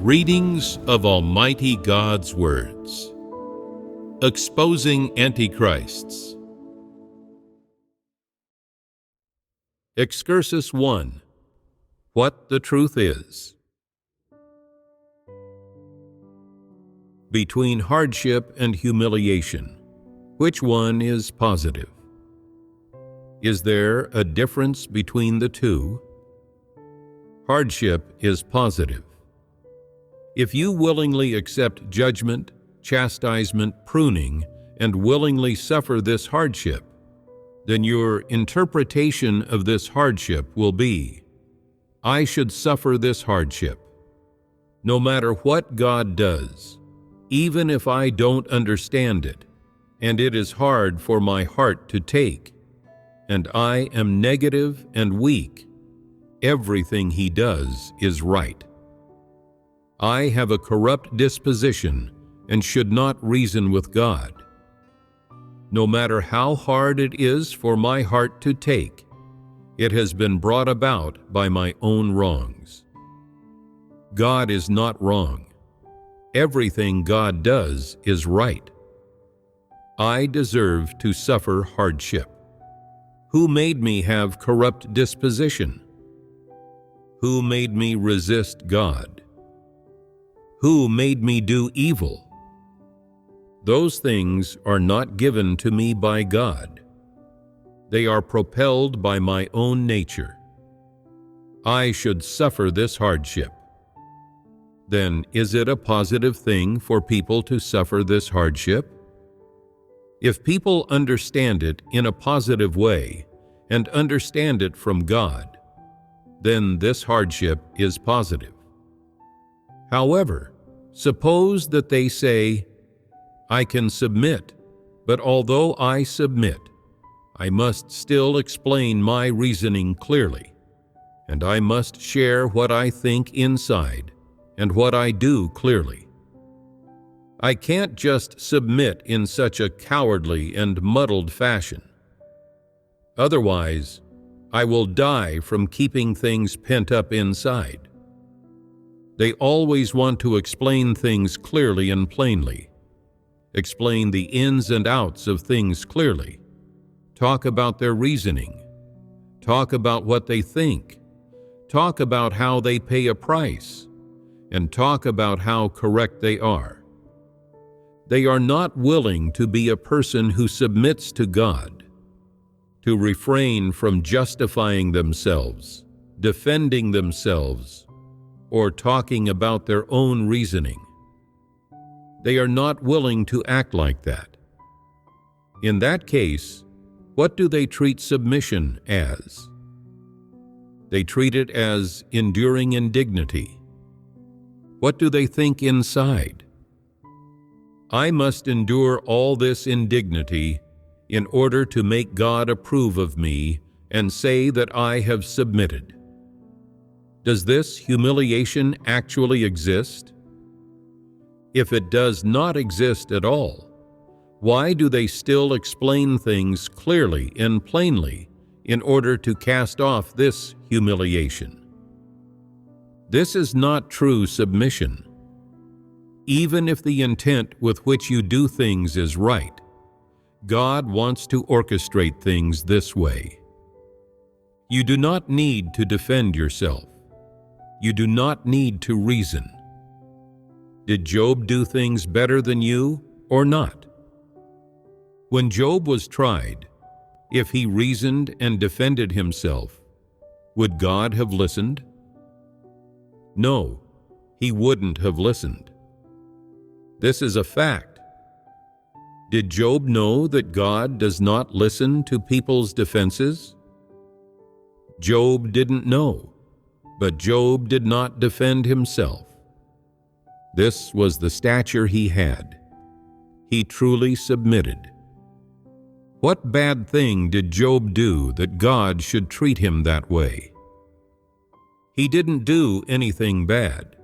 Readings of Almighty God's Words. Exposing Antichrists. Excursus 1. What the Truth Is. Between hardship and humiliation, which one is positive? Is there a difference between the two? Hardship is positive. If you willingly accept judgment, chastisement, pruning, and willingly suffer this hardship, then your interpretation of this hardship will be, I should suffer this hardship. No matter what God does, even if I don't understand it, and it is hard for my heart to take, and I am negative and weak, everything He does is right. I have a corrupt disposition and should not reason with God. No matter how hard it is for my heart to take, it has been brought about by my own wrongs. God is not wrong. Everything God does is right. I deserve to suffer hardship. Who made me have corrupt disposition? Who made me resist God? Who made me do evil? Those things are not given to me by God. They are propelled by my own nature. I should suffer this hardship. Then is it a positive thing for people to suffer this hardship? If people understand it in a positive way and understand it from God, then this hardship is positive. However, suppose that they say, I can submit, but although I submit, I must still explain my reasoning clearly, and I must share what I think inside and what I do clearly. I can't just submit in such a cowardly and muddled fashion. Otherwise, I will die from keeping things pent up inside. They always want to explain things clearly and plainly, explain the ins and outs of things clearly, talk about their reasoning, talk about what they think, talk about how they pay a price, and talk about how correct they are. They are not willing to be a person who submits to God, to refrain from justifying themselves, defending themselves, or talking about their own reasoning. They are not willing to act like that. In that case, what do they treat submission as? They treat it as enduring indignity. What do they think inside? I must endure all this indignity in order to make God approve of me and say that I have submitted. Does this humiliation actually exist? If it does not exist at all, why do they still explain things clearly and plainly in order to cast off this humiliation? This is not true submission. Even if the intent with which you do things is right, God wants to orchestrate things this way. You do not need to defend yourself. You do not need to reason. Did Job do things better than you or not? When Job was tried, if he reasoned and defended himself, would God have listened? No, He wouldn't have listened. This is a fact. Did Job know that God does not listen to people's defenses? Job didn't know, but Job did not defend himself. This was the stature he had. He truly submitted. What bad thing did Job do that God should treat him that way? He didn't do anything bad.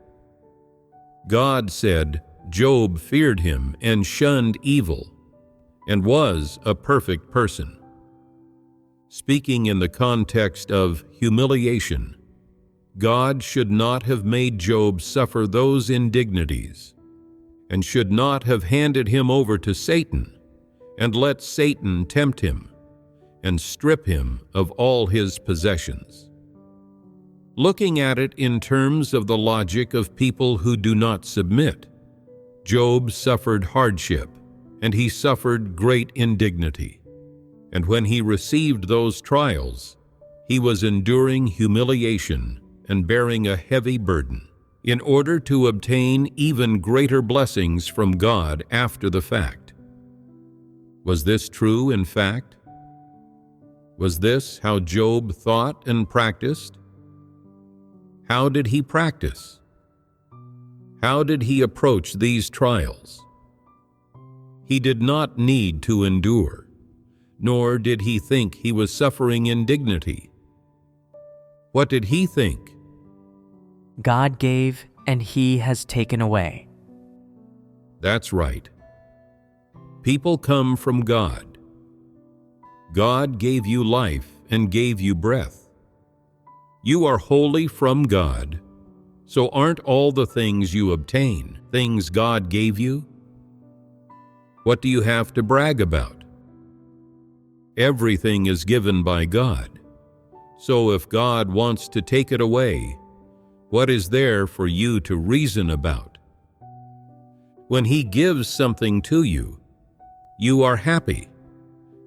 God said Job feared Him and shunned evil, and was a perfect person. Speaking in the context of humiliation, God should not have made Job suffer those indignities, and should not have handed him over to Satan and let Satan tempt him and strip him of all his possessions. Looking at it in terms of the logic of people who do not submit, Job suffered hardship, and he suffered great indignity. And when he received those trials, he was enduring humiliation and bearing a heavy burden, in order to obtain even greater blessings from God after the fact. Was this true in fact? Was this how Job thought and practiced? How did he practice? How did he approach these trials? He did not need to endure, nor did he think he was suffering indignity. What did he think? God gave, and He has taken away. That's right. People come from God. God gave you life and gave you breath. You are wholly from God, so aren't all the things you obtain things God gave you? What do you have to brag about? Everything is given by God. So if God wants to take it away, what is there for you to reason about? When He gives something to you, you are happy.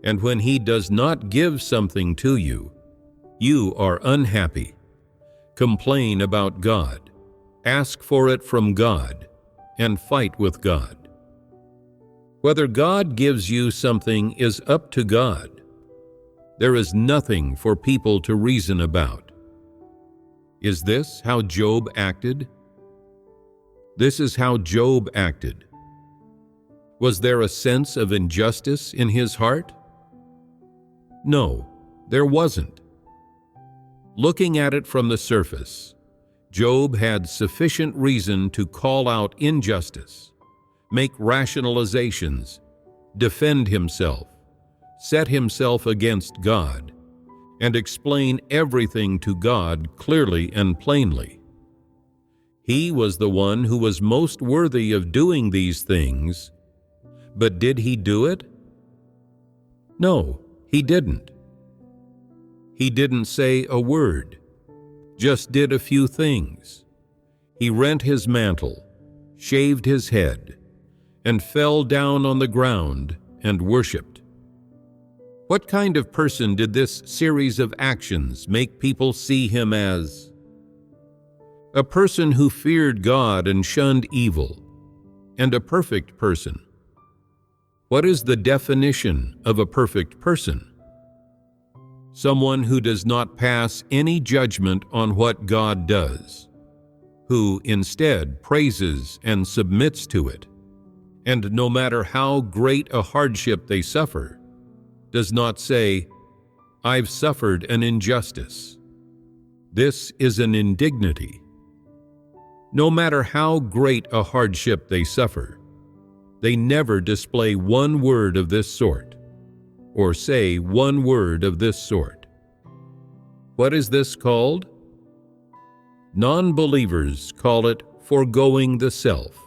And when He does not give something to you, you are unhappy. Complain about God, ask for it from God, and fight with God. Whether God gives you something is up to God. There is nothing for people to reason about. Is this how Job acted? This is how Job acted. Was there a sense of injustice in his heart? No, there wasn't. Looking at it from the surface, Job had sufficient reason to call out injustice, make rationalizations, defend himself, set himself against God, and explain everything to God clearly and plainly. He was the one who was most worthy of doing these things, but did he do it? No, he didn't. He didn't say a word, just did a few things. He rent his mantle, shaved his head, and fell down on the ground and worshipped. What kind of person did this series of actions make people see him as? A person who feared God and shunned evil, and a perfect person. What is the definition of a perfect person? Someone who does not pass any judgment on what God does, who instead praises and submits to it, and no matter how great a hardship they suffer, does not say, "I've suffered an injustice. This is an indignity." No matter how great a hardship they suffer, they never display one word of this sort, or say one word of this sort. What is this called? Non-believers call it foregoing the self.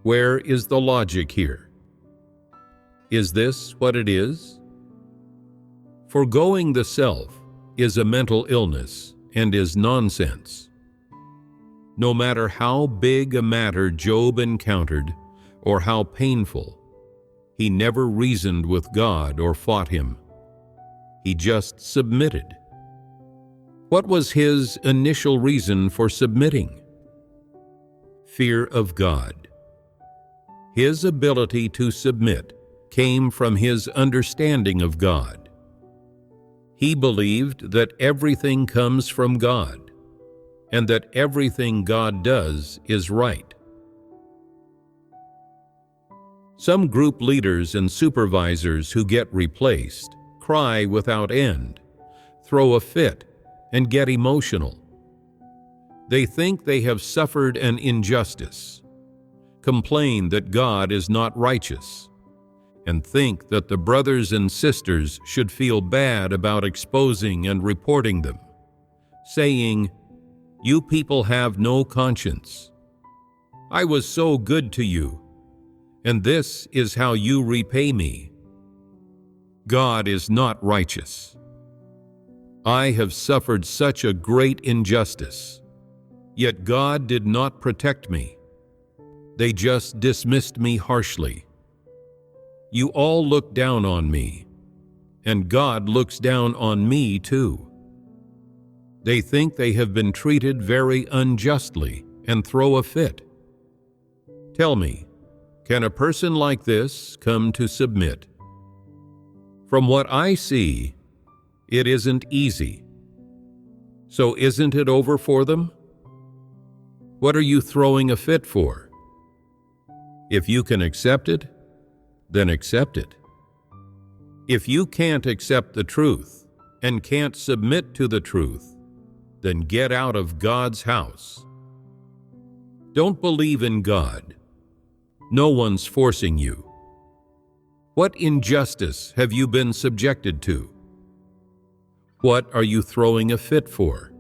Where is the logic here? Is this what it is? Foregoing the self is a mental illness and is nonsense. No matter how big a matter Job encountered or how painful, he never reasoned with God or fought him. He just submitted. What was his initial reason for submitting? Fear of God. His ability to submit came from his understanding of God. He believed that everything comes from God, and that everything God does is right. Some group leaders and supervisors who get replaced cry without end, throw a fit, and get emotional. They think they have suffered an injustice, complain that God is not righteous, and think that the brothers and sisters should feel bad about exposing and reporting them, saying, You people have no conscience. I was so good to you, and this is how you repay me. God is not righteous. I have suffered such a great injustice, yet God did not protect me. They just dismissed me harshly. You all look down on me, and God looks down on me too. They think they have been treated very unjustly and throw a fit. Tell me, can a person like this come to submit? From what I see, it isn't easy. So isn't it over for them? What are you throwing a fit for? If you can accept it, then accept it. If you can't accept the truth and can't submit to the truth, then get out of God's house. Don't believe in God. No one's forcing you. What injustice have you been subjected to? What are you throwing a fit for?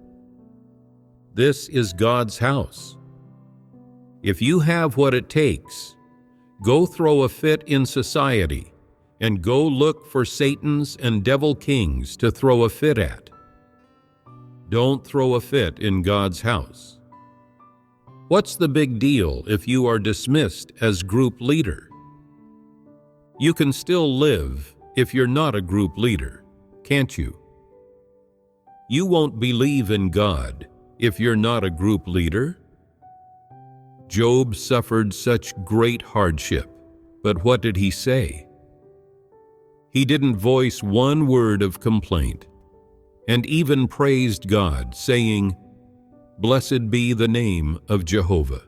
This is God's house. If you have what it takes, go throw a fit in society and go look for Satan's and devil kings to throw a fit at. Don't throw a fit in God's house. What's the big deal if you are dismissed as group leader? You can still live if you're not a group leader, can't you? You won't believe in God if you're not a group leader. Job suffered such great hardship, but what did he say? He didn't voice one word of complaint, and even praised God, saying, "Blessed be the name of Jehovah."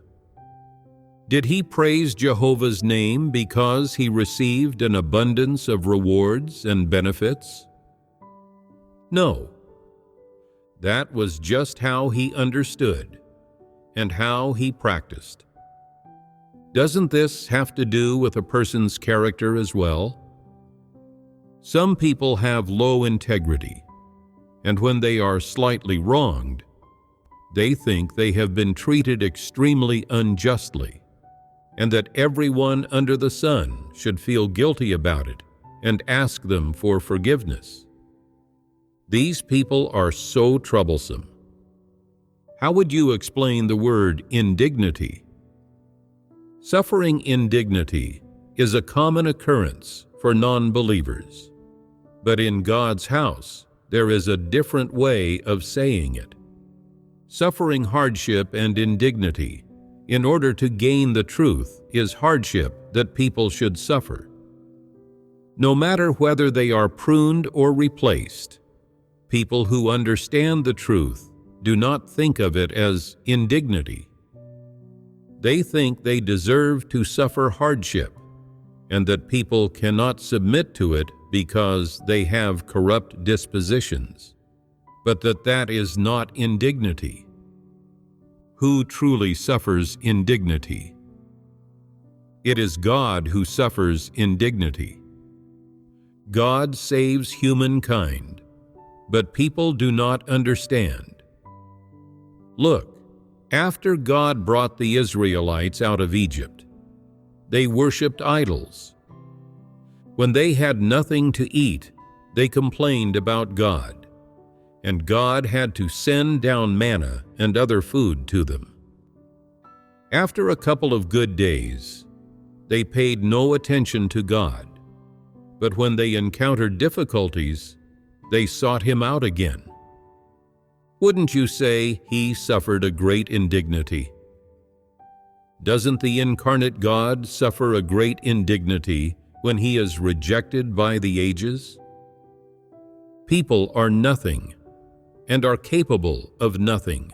Did he praise Jehovah's name because he received an abundance of rewards and benefits? No. That was just how he understood and how he practiced. Doesn't this have to do with a person's character as well? Some people have low integrity, and when they are slightly wronged, they think they have been treated extremely unjustly, and that everyone under the sun should feel guilty about it and ask them for forgiveness. These people are so troublesome. How would you explain the word indignity? Suffering indignity is a common occurrence for non-believers, but in God's house, there is a different way of saying it. Suffering hardship and indignity in order to gain the truth is hardship that people should suffer. No matter whether they are pruned or replaced, people who understand the truth do not think of it as indignity. They think they deserve to suffer hardship and that people cannot submit to it because they have corrupt dispositions, but that is not indignity. Who truly suffers indignity? It is God who suffers indignity. God saves humankind, but people do not understand. Look, after God brought the Israelites out of Egypt, they worshipped idols. When they had nothing to eat, they complained about God, and God had to send down manna and other food to them. After a couple of good days, they paid no attention to God, but when they encountered difficulties, they sought Him out again. Wouldn't you say He suffered a great indignity? Doesn't the incarnate God suffer a great indignity when He is rejected by the ages? People are nothing and are capable of nothing.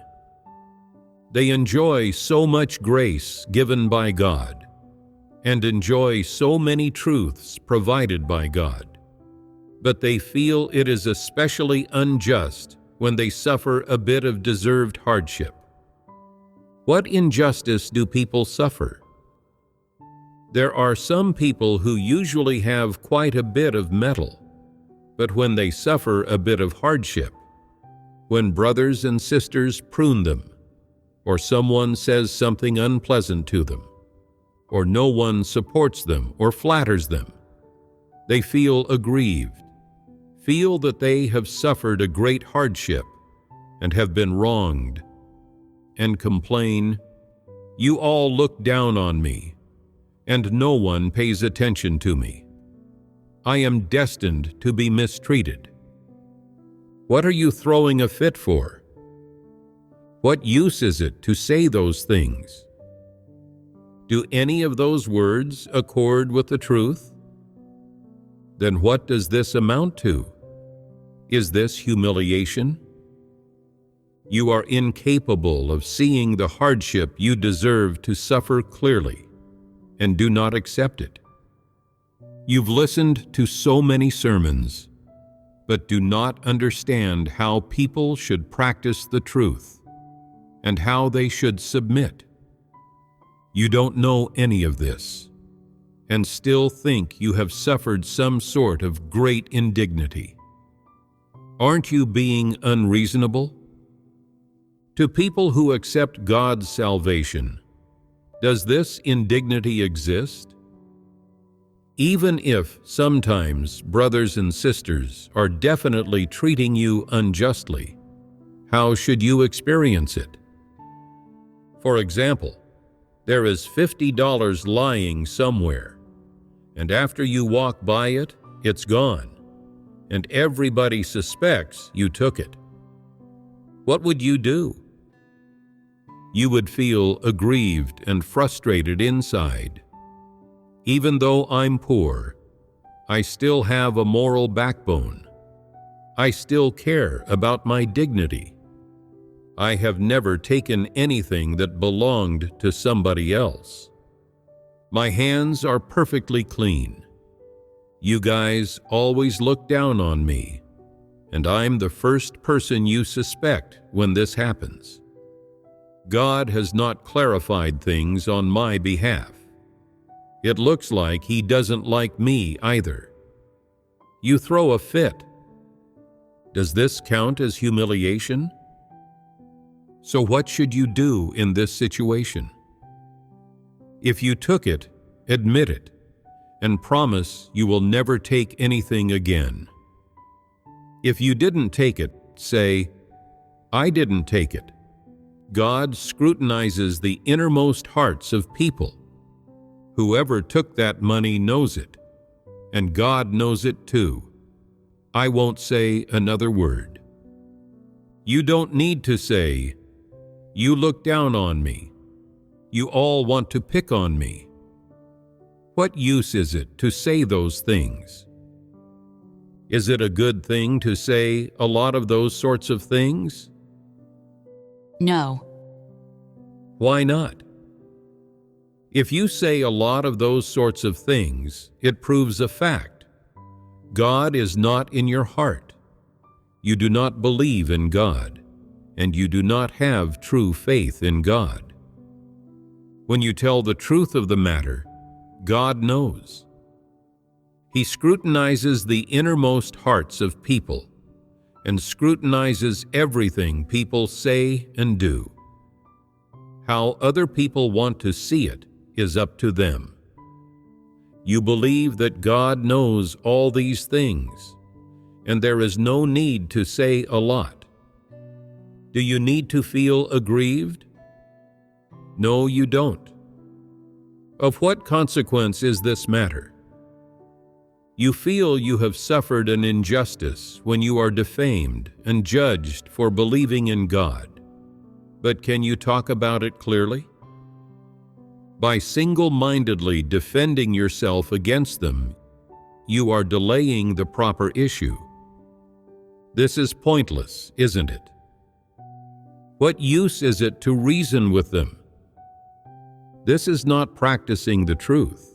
They enjoy so much grace given by God and enjoy so many truths provided by God, but they feel it is especially unjust when they suffer a bit of deserved hardship. What injustice do people suffer? There are some people who usually have quite a bit of metal, but when they suffer a bit of hardship, when brothers and sisters prune them, or someone says something unpleasant to them, or no one supports them or flatters them. They feel aggrieved, feel that they have suffered a great hardship and have been wronged, and complain, "You all look down on me, and no one pays attention to me. I am destined to be mistreated." What are you throwing a fit for? What use is it to say those things? Do any of those words accord with the truth? Then what does this amount to? Is this humiliation? You are incapable of seeing the hardship you deserve to suffer clearly, and do not accept it. You've listened to so many sermons, but do not understand how people should practice the truth, and how they should submit. You don't know any of this, and still think you have suffered some sort of great indignity. Aren't you being unreasonable? To people who accept God's salvation, does this indignity exist? Even if sometimes brothers and sisters are definitely treating you unjustly, how should you experience it? For example, there is $50 lying somewhere, and after you walk by it, it's gone, and everybody suspects you took it. What would you do? You would feel aggrieved and frustrated inside. Even though I'm poor, I still have a moral backbone. I still care about my dignity. I have never taken anything that belonged to somebody else. My hands are perfectly clean. You guys always look down on me, and I'm the first person you suspect when this happens. God has not clarified things on my behalf. It looks like He doesn't like me either. You throw a fit. Does this count as humiliation? So what should you do in this situation? If you took it, admit it, and promise you will never take anything again. If you didn't take it, say, "I didn't take it." God scrutinizes the innermost hearts of people. Whoever took that money knows it, and God knows it too. I won't say another word. You don't need to say, "You look down on me. You all want to pick on me." What use is it to say those things? Is it a good thing to say a lot of those sorts of things? No. Why not? If you say a lot of those sorts of things, it proves a fact. God is not in your heart. You do not believe in God, and you do not have true faith in God. When you tell the truth of the matter, God knows. He scrutinizes the innermost hearts of people, and scrutinizes everything people say and do. How other people want to see it is up to them. You believe that God knows all these things, and there is no need to say a lot. Do you need to feel aggrieved? No, you don't. Of what consequence is this matter? You feel you have suffered an injustice when you are defamed and judged for believing in God. But can you talk about it clearly? By single-mindedly defending yourself against them, you are delaying the proper issue. This is pointless, isn't it? What use is it to reason with them? This is not practicing the truth.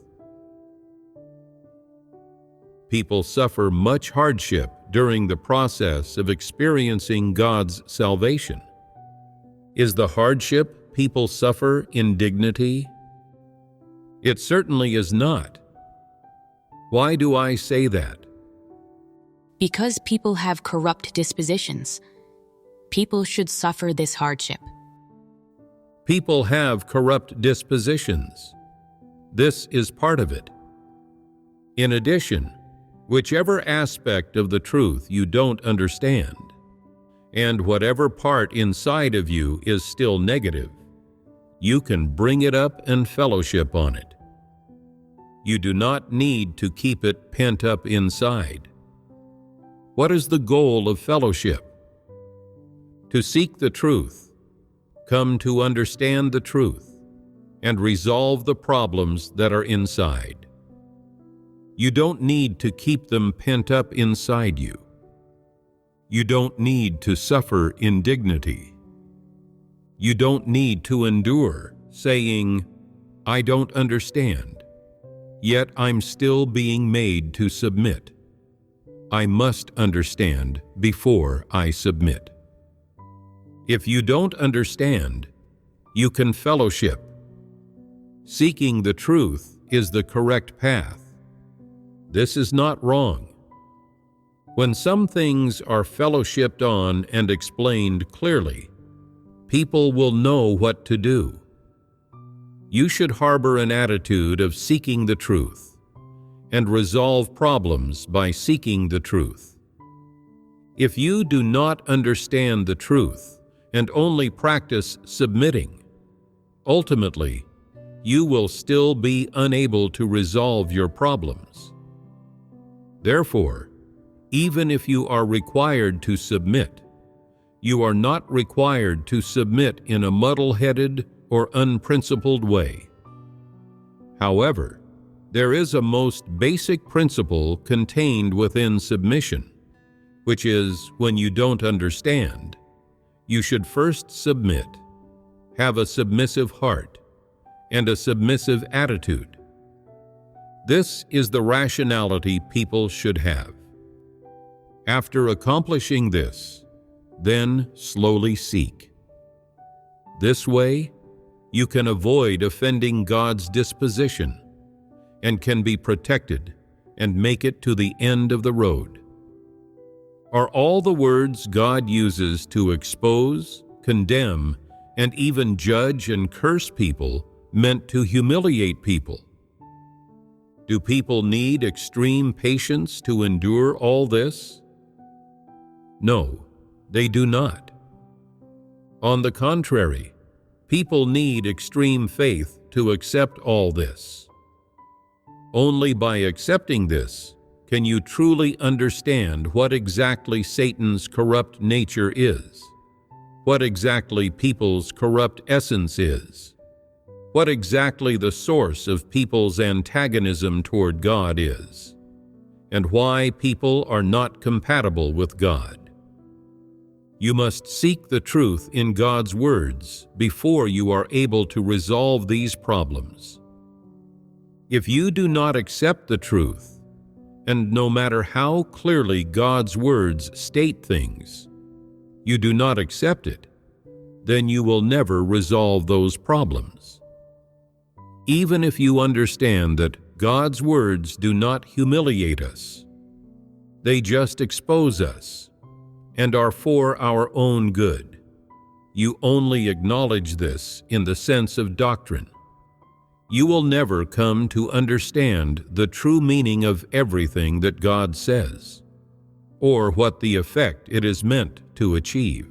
People suffer much hardship during the process of experiencing God's salvation. Is the hardship people suffer indignity? It certainly is not. Why do I say that? Because people have corrupt dispositions. people should suffer this hardship. People have corrupt dispositions. This is part of it. In addition, whichever aspect of the truth you don't understand, and whatever part inside of you is still negative, you can bring it up and fellowship on it. You do not need to keep it pent up inside. What is the goal of fellowship? To seek the truth, come to understand the truth, and resolve the problems that are inside. You don't need to keep them pent up inside you. You don't need to suffer indignity. You don't need to endure saying, "I don't understand, yet I'm still being made to submit. I must understand before I submit." If you don't understand, you can fellowship. Seeking the truth is the correct path. This is not wrong. When some things are fellowshipped on and explained clearly, people will know what to do. You should harbor an attitude of seeking the truth and resolve problems by seeking the truth. If you do not understand the truth and only practice submitting, ultimately, you will still be unable to resolve your problems. Therefore, even if you are required to submit, you are not required to submit in a muddle-headed or unprincipled way. However, there is a most basic principle contained within submission, which is when you don't understand, you should first submit, have a submissive heart, and a submissive attitude. This is the rationality people should have. After accomplishing this, then slowly seek. This way, you can avoid offending God's disposition and can be protected and make it to the end of the road. Are all the words God uses to expose, condemn, and even judge and curse people meant to humiliate people? Do people need extreme patience to endure all this? No, they do not. On the contrary, people need extreme faith to accept all this. Only by accepting this can you truly understand what exactly Satan's corrupt nature is, what exactly people's corrupt essence is, what exactly the source of people's antagonism toward God is, and why people are not compatible with God. You must seek the truth in God's words before you are able to resolve these problems. If you do not accept the truth, and no matter how clearly God's words state things, you do not accept it, then you will never resolve those problems. Even if you understand that God's words do not humiliate us, they just expose us and are for our own good. You only acknowledge this in the sense of doctrine. You will never come to understand the true meaning of everything that God says, or what the effect it is meant to achieve.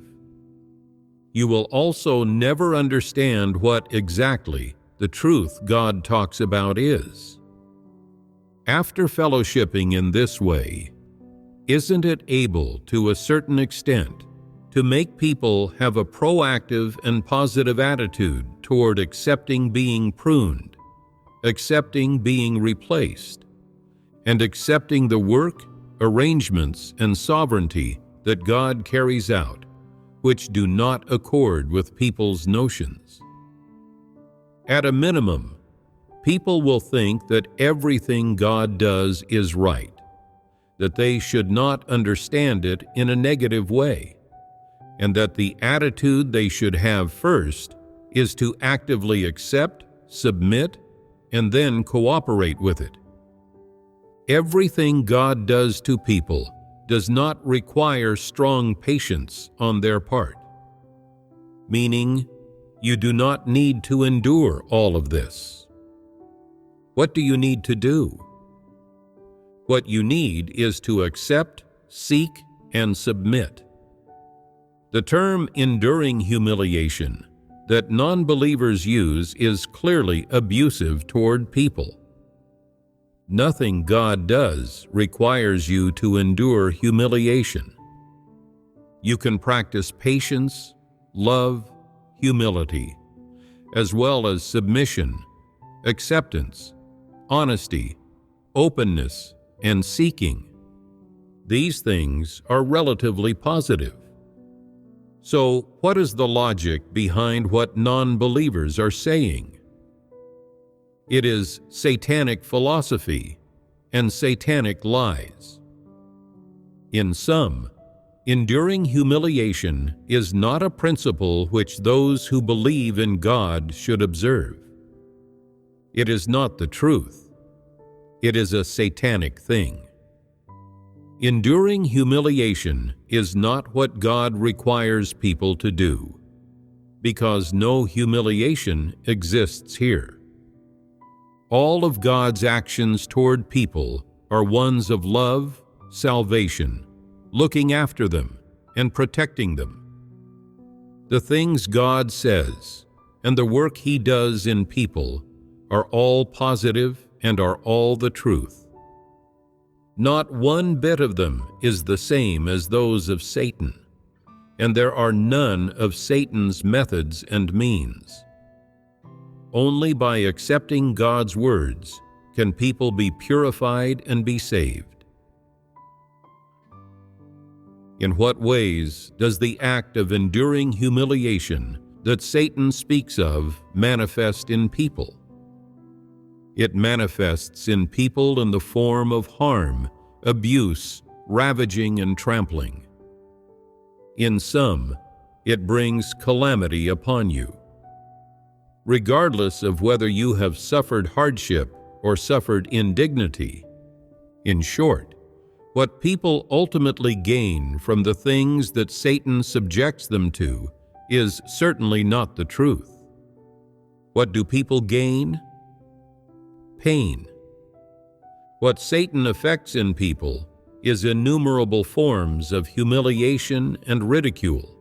You will also never understand what exactly the truth God talks about is. After fellowshipping in this way, isn't it able, to a certain extent, to make people have a proactive and positive attitude toward accepting being pruned, accepting being replaced, and accepting the work, arrangements, and sovereignty that God carries out, which do not accord with people's notions? At a minimum, people will think that everything God does is right, that they should not understand it in a negative way, and that the attitude they should have first is to actively accept, submit, and then cooperate with it. Everything God does to people does not require strong patience on their part, meaning you do not need to endure all of this. What do you need to do? What you need is to accept, seek, and submit. The term enduring humiliation that non-believers use is clearly abusive toward people. Nothing God does requires you to endure humiliation. You can practice patience, love, humility, as well as submission, acceptance, honesty, openness, and seeking. These things are relatively positive. So, what is the logic behind what non-believers are saying? It is satanic philosophy and satanic lies. In sum, enduring humiliation is not a principle which those who believe in God should observe. It is not the truth. It is a satanic thing. Enduring humiliation is not what God requires people to do, because no humiliation exists here. All of God's actions toward people are ones of love, salvation, looking after them, and protecting them. The things God says and the work He does in people are all positive and are all the truth. Not one bit of them is the same as those of Satan, and there are none of Satan's methods and means. Only by accepting God's words can people be purified and be saved. In what ways does the act of enduring humiliation that Satan speaks of manifest in people? It manifests in people in the form of harm, abuse, ravaging, and trampling. In some, it brings calamity upon you. Regardless of whether you have suffered hardship or suffered indignity, in short, what people ultimately gain from the things that Satan subjects them to is certainly not the truth. What do people gain? Pain. What Satan affects in people is innumerable forms of humiliation and ridicule,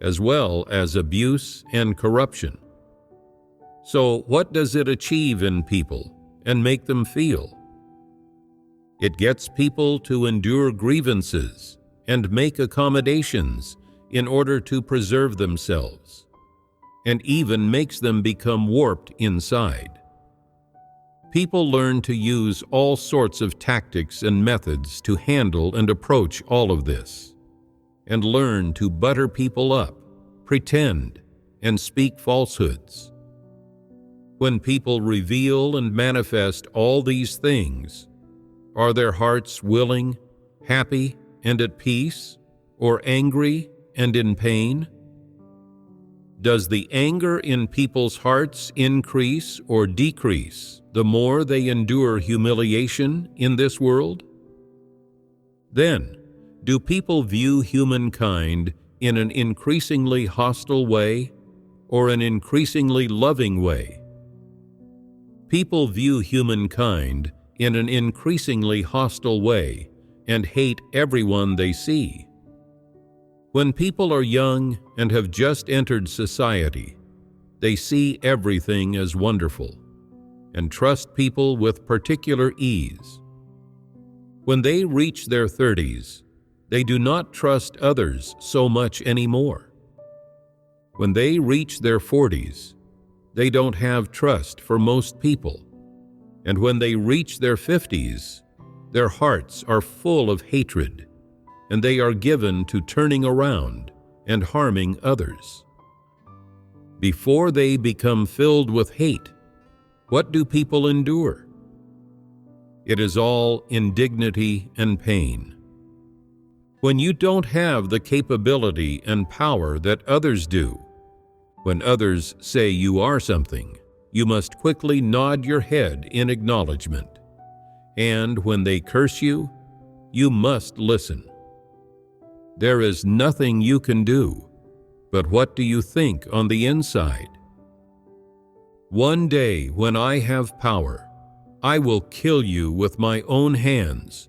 as well as abuse and corruption. So what does it achieve in people and make them feel? It gets people to endure grievances and make accommodations in order to preserve themselves, and even makes them become warped inside. People learn to use all sorts of tactics and methods to handle and approach all of this, and learn to butter people up, pretend, and speak falsehoods. When people reveal and manifest all these things, are their hearts willing, happy, and at peace, or angry and in pain? Does the anger in people's hearts increase or decrease the more they endure humiliation in this world? Then, do people view humankind in an increasingly hostile way or an increasingly loving way? People view humankind in an increasingly hostile way and hate everyone they see. When people are young and have just entered society, they see everything as wonderful and trust people with particular ease. When they reach their 30s, they do not trust others so much anymore. When they reach their 40s, they don't have trust for most people. And when they reach their 50s, their hearts are full of hatred, and they are given to turning around and harming others. Before they become filled with hate, what do people endure? It is all indignity and pain. When you don't have the capability and power that others do, when others say you are something, you must quickly nod your head in acknowledgement. And when they curse you, you must listen. There is nothing you can do, but what do you think on the inside? One day when I have power, I will kill you with my own hands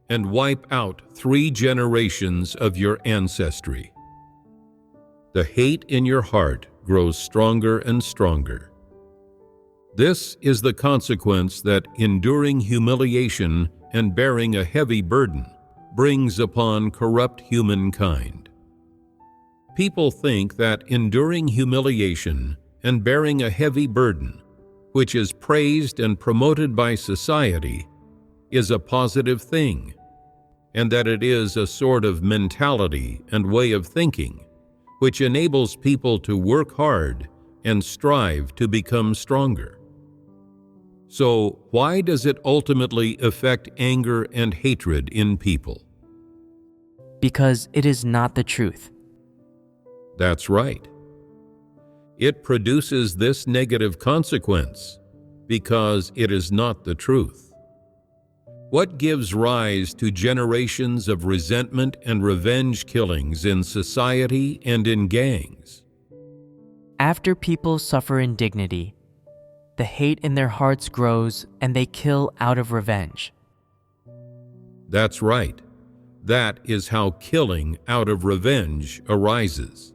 and wipe out 3 generations of your ancestry. The hate in your heart grows stronger and stronger. This is the consequence that enduring humiliation and bearing a heavy burden brings upon corrupt humankind. People think that enduring humiliation and bearing a heavy burden, which is praised and promoted by society, is a positive thing, and that it is a sort of mentality and way of thinking which enables people to work hard and strive to become stronger. So, why does it ultimately affect anger and hatred in people? Because it is not the truth. That's right. It produces this negative consequence because it is not the truth. What gives rise to generations of resentment and revenge killings in society and in gangs? After people suffer indignity, the hate in their hearts grows and they kill out of revenge. That's right. That is how killing out of revenge arises.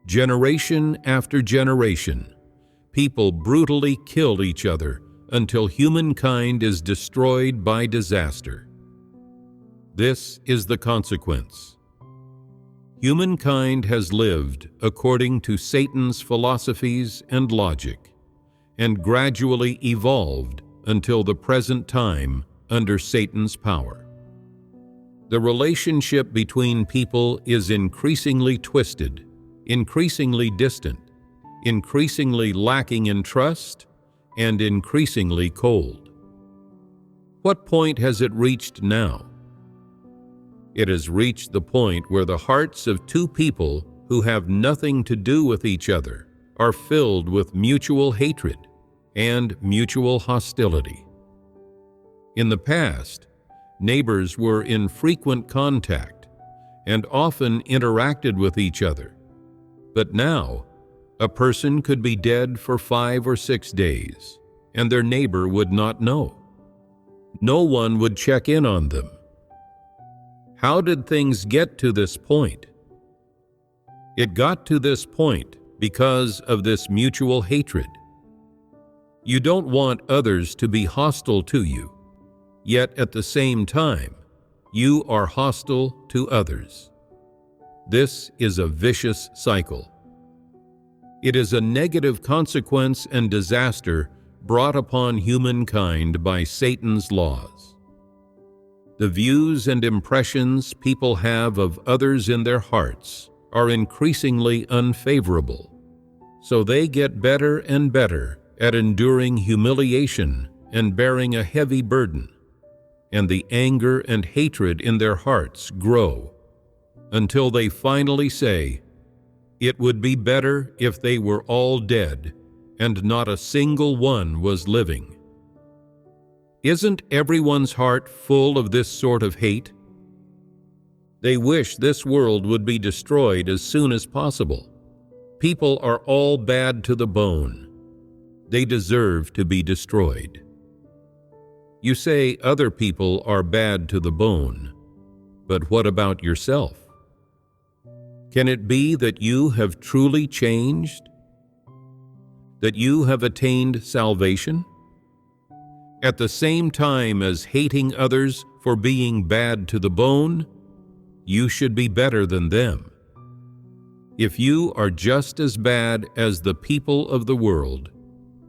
Generation after generation, people brutally kill each other until humankind is destroyed by disaster. This is the consequence. Humankind has lived according to Satan's philosophies and logic, and gradually evolved until the present time under Satan's power. The relationship between people is increasingly twisted, increasingly distant, increasingly lacking in trust, and increasingly cold. What point has it reached now? It has reached the point where the hearts of 2 people who have nothing to do with each other are filled with mutual hatred and mutual hostility. In the past, neighbors were in frequent contact and often interacted with each other. But now, a person could be dead for 5 or 6 days, and their neighbor would not know. No one would check in on them. How did things get to this point? It got to this point because of this mutual hatred. You don't want others to be hostile to you, yet at the same time, you are hostile to others. This is a vicious cycle. It is a negative consequence and disaster brought upon humankind by Satan's laws. The views and impressions people have of others in their hearts are increasingly unfavorable, so they get better and better at enduring humiliation and bearing a heavy burden, and the anger and hatred in their hearts grow until they finally say, "It would be better if they were all dead and not a single one was living." Isn't everyone's heart full of this sort of hate? They wish this world would be destroyed as soon as possible. People are all bad to the bone. They deserve to be destroyed. You say other people are bad to the bone, but what about yourself? Can it be that you have truly changed? That you have attained salvation? At the same time as hating others for being bad to the bone, you should be better than them. If you are just as bad as the people of the world,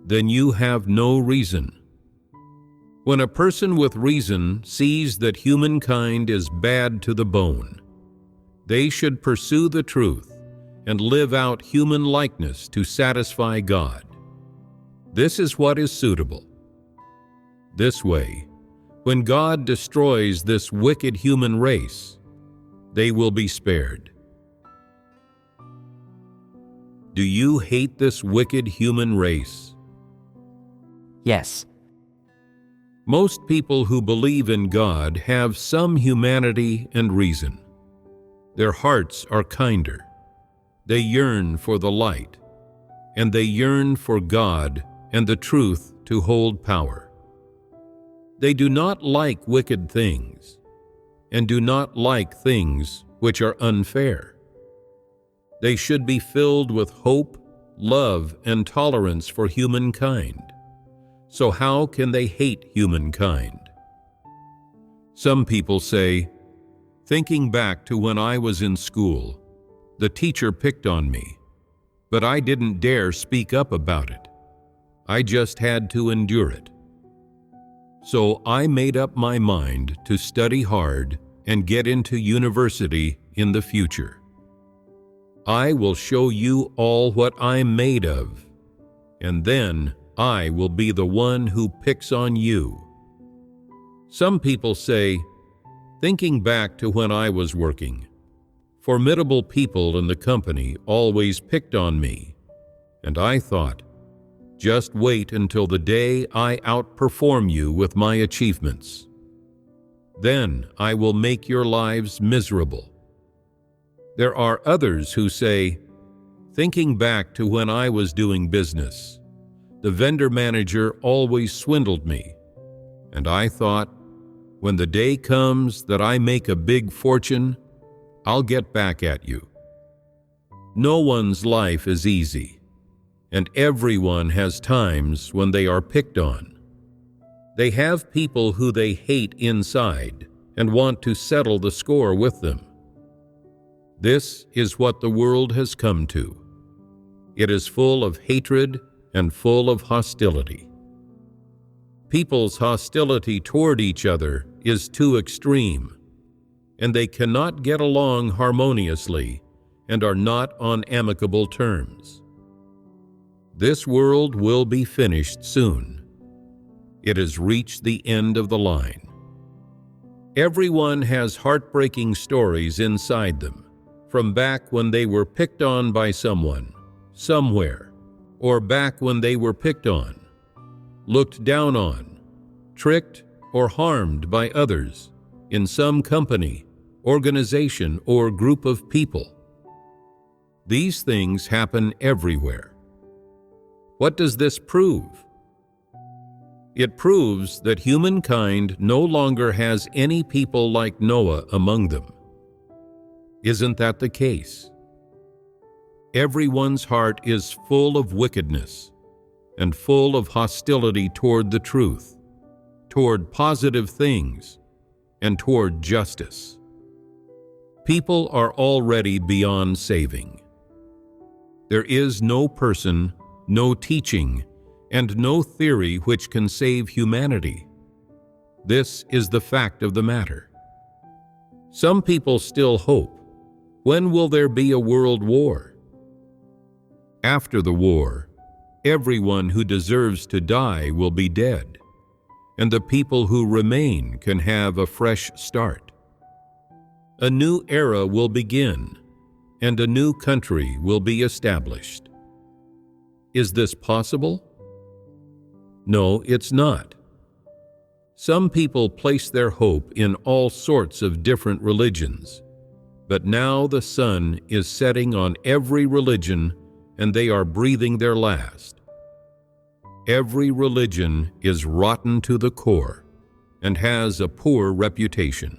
then you have no reason. When a person with reason sees that humankind is bad to the bone, they should pursue the truth and live out human likeness to satisfy God. This is what is suitable. This way, when God destroys this wicked human race, they will be spared. Do you hate this wicked human race? Yes. Most people who believe in God have some humanity and reason. Their hearts are kinder. They yearn for the light, and they yearn for God and the truth to hold power. They do not like wicked things, and do not like things which are unfair. They should be filled with hope, love, and tolerance for humankind. So how can they hate humankind? Some people say, thinking back to when I was in school, the teacher picked on me, but I didn't dare speak up about it. I just had to endure it. So I made up my mind to study hard and get into university in the future. I will show you all what I'm made of, and then I will be the one who picks on you. Some people say, thinking back to when I was working, formidable people in the company always picked on me, and I thought, just wait until the day I outperform you with my achievements. Then I will make your lives miserable. There are others who say, thinking back to when I was doing business, the vendor manager always swindled me, and I thought, when the day comes that I make a big fortune, I'll get back at you. No one's life is easy, and everyone has times when they are picked on. They have people who they hate inside and want to settle the score with them. This is what the world has come to. It is full of hatred and full of hostility. People's hostility toward each other is too extreme, and they cannot get along harmoniously and are not on amicable terms. This world will be finished soon. It has reached the end of the line. Everyone has heartbreaking stories inside them, from back when they were picked on by someone, somewhere, or back when they were picked on, looked down on, tricked, or harmed by others in some company, organization, or group of people. These things happen everywhere. What does this prove? It proves that humankind no longer has any people like Noah among them. Isn't that the case? Everyone's heart is full of wickedness and full of hostility toward the truth, toward positive things, and toward justice. People are already beyond saving. There is no person, no teaching, and no theory which can save humanity. This is the fact of the matter. Some people still hope. When will there be a world war? After the war, everyone who deserves to die will be dead, and the people who remain can have a fresh start. A new era will begin, and a new country will be established. Is this possible? No, it's not. Some people place their hope in all sorts of different religions, but now the sun is setting on every religion, and they are breathing their last. Every religion is rotten to the core and has a poor reputation.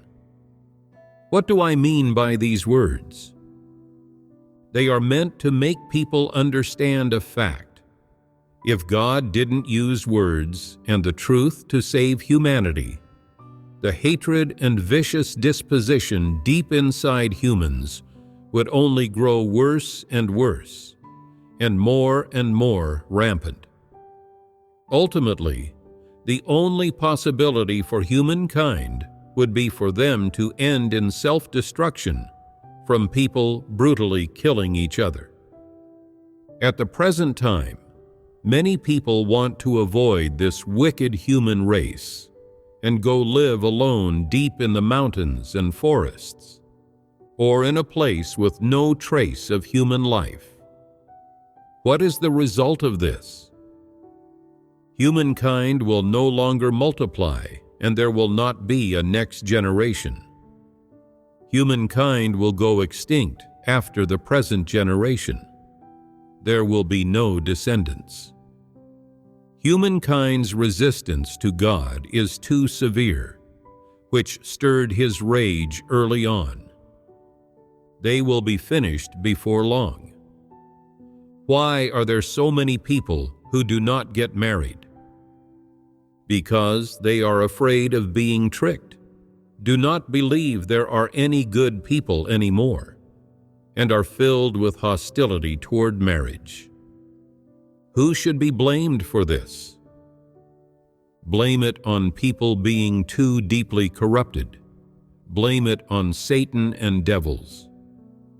What do I mean by these words? They are meant to make people understand a fact. If God didn't use words and the truth to save humanity, the hatred and vicious disposition deep inside humans would only grow worse and worse, and more rampant. Ultimately, the only possibility for humankind would be for them to end in self-destruction from people brutally killing each other. At the present time, many people want to avoid this wicked human race and go live alone deep in the mountains and forests, or in a place with no trace of human life. What is the result of this? Humankind will no longer multiply, and there will not be a next generation. Humankind will go extinct after the present generation. There will be no descendants. Humankind's resistance to God is too severe, which stirred his rage early on. They will be finished before long. Why are there so many people who do not get married? Because they are afraid of being tricked, do not believe there are any good people anymore, and are filled with hostility toward marriage. Who should be blamed for this? Blame it on people being too deeply corrupted. Blame it on Satan and devils.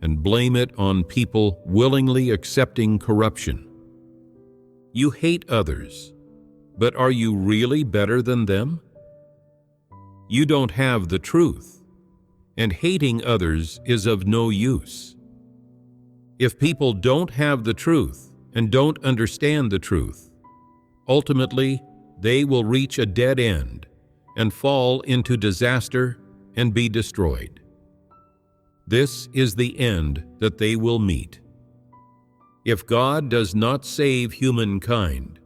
And blame it on people willingly accepting corruption. You hate others, but are you really better than them? You don't have the truth, and hating others is of no use. If people don't have the truth and don't understand the truth, ultimately they will reach a dead end and fall into disaster and be destroyed. This is the end that they will meet. If God does not save humankind,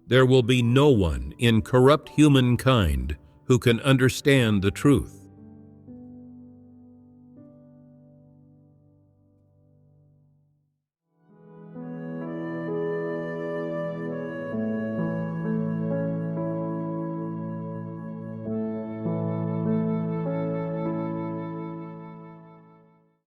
there will be no one in corrupt humankind who can understand the truth.